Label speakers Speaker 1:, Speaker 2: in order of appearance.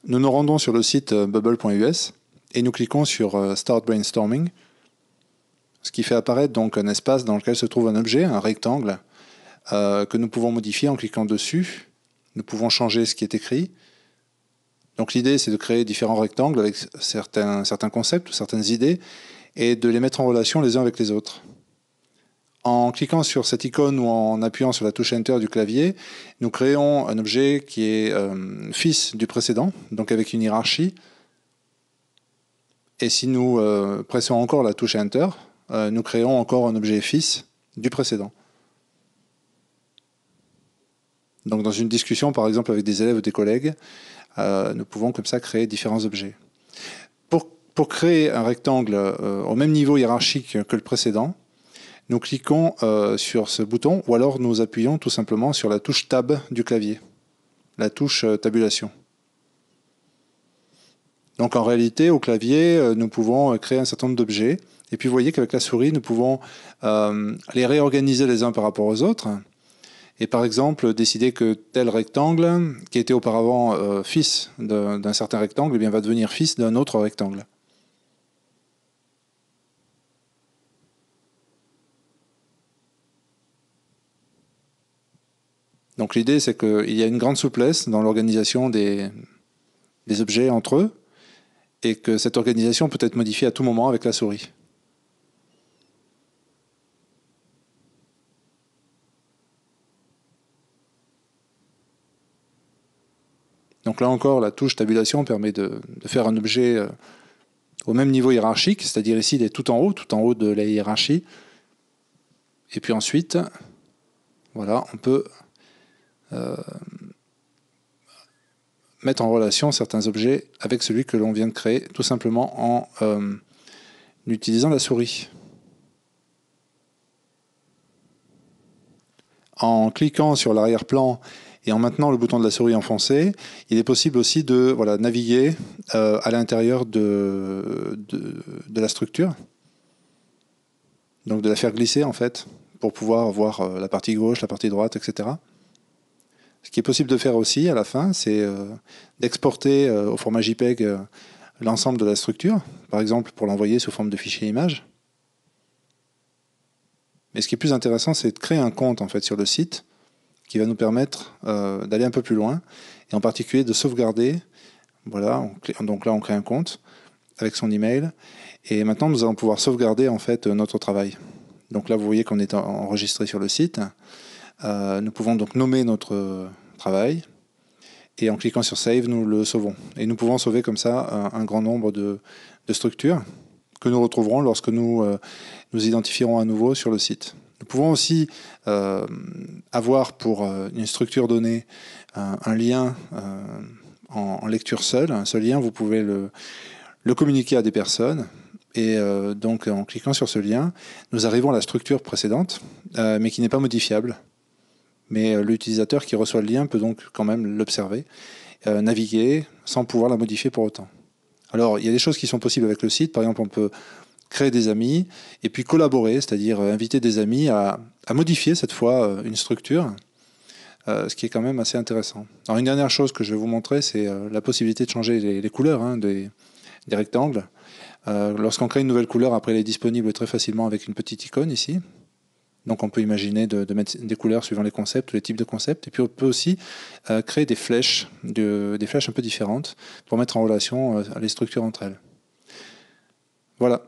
Speaker 1: Nous nous rendons sur le site bubble.us et nous cliquons sur Start Brainstorming, ce qui fait apparaître donc un espace dans lequel se trouve un objet, un rectangle, que nous pouvons modifier en cliquant dessus. Nous pouvons changer ce qui est écrit. Donc l'idée, c'est de créer différents rectangles avec certains concepts ou certaines idées et de les mettre en relation les uns avec les autres. En cliquant sur cette icône ou en appuyant sur la touche Enter du clavier, nous créons un objet qui est fils du précédent, donc avec une hiérarchie. Et si nous pressons encore la touche Enter, nous créons encore un objet fils du précédent. Donc dans une discussion, par exemple, avec des élèves ou des collègues, nous pouvons comme ça créer différents objets. Pour créer un rectangle au même niveau hiérarchique que le précédent, nous cliquons sur ce bouton ou alors nous appuyons tout simplement sur la touche Tab du clavier, la touche tabulation. Donc en réalité, au clavier, nous pouvons créer un certain nombre d'objets. Et puis vous voyez qu'avec la souris, nous pouvons les réorganiser les uns par rapport aux autres. Et par exemple, décider que tel rectangle, qui était auparavant fils d'un certain rectangle, eh bien, va devenir fils d'un autre rectangle. Donc l'idée, c'est qu'il y a une grande souplesse dans l'organisation des objets entre eux, et que cette organisation peut être modifiée à tout moment avec la souris. Donc là encore, la touche tabulation permet de faire un objet au même niveau hiérarchique, c'est-à-dire ici, il est tout en haut de la hiérarchie. Et puis ensuite, voilà, on peut mettre en relation certains objets avec celui que l'on vient de créer, tout simplement en utilisant la souris. En cliquant sur l'arrière-plan et en maintenant le bouton de la souris enfoncé, il est possible aussi de naviguer à l'intérieur de la structure, donc de la faire glisser en fait, pour pouvoir voir la partie gauche, la partie droite, etc. Ce qui est possible de faire aussi à la fin, c'est d'exporter au format JPEG l'ensemble de la structure, par exemple pour l'envoyer sous forme de fichier image. Mais ce qui est plus intéressant, c'est de créer un compte en fait sur le site qui va nous permettre d'aller un peu plus loin et en particulier de sauvegarder. Voilà, donc là on crée un compte avec son email et maintenant nous allons pouvoir sauvegarder en fait notre travail. Donc là vous voyez qu'on est enregistré sur le site. Nous pouvons donc nommer notre travail et en cliquant sur Save, nous le sauvons. Et nous pouvons sauver comme ça un grand nombre de structures que nous retrouverons lorsque nous nous identifierons à nouveau sur le site. Nous pouvons aussi avoir pour une structure donnée un lien en lecture seule. Ce lien, vous pouvez le communiquer à des personnes. Et donc en cliquant sur ce lien, nous arrivons à la structure précédente, mais qui n'est pas modifiable. Mais l'utilisateur qui reçoit le lien peut donc quand même l'observer, naviguer sans pouvoir la modifier pour autant. Alors, il y a des choses qui sont possibles avec le site. Par exemple, on peut créer des amis et puis collaborer, c'est-à-dire inviter des amis à modifier cette fois une structure, ce qui est quand même assez intéressant. Alors, une dernière chose que je vais vous montrer, c'est la possibilité de changer les couleurs des rectangles. Lorsqu'on crée une nouvelle couleur, après, elle est disponible très facilement avec une petite icône ici. Donc on peut imaginer de mettre des couleurs suivant les concepts, les types de concepts. Et puis on peut aussi créer des flèches un peu différentes pour mettre en relation les structures entre elles. Voilà.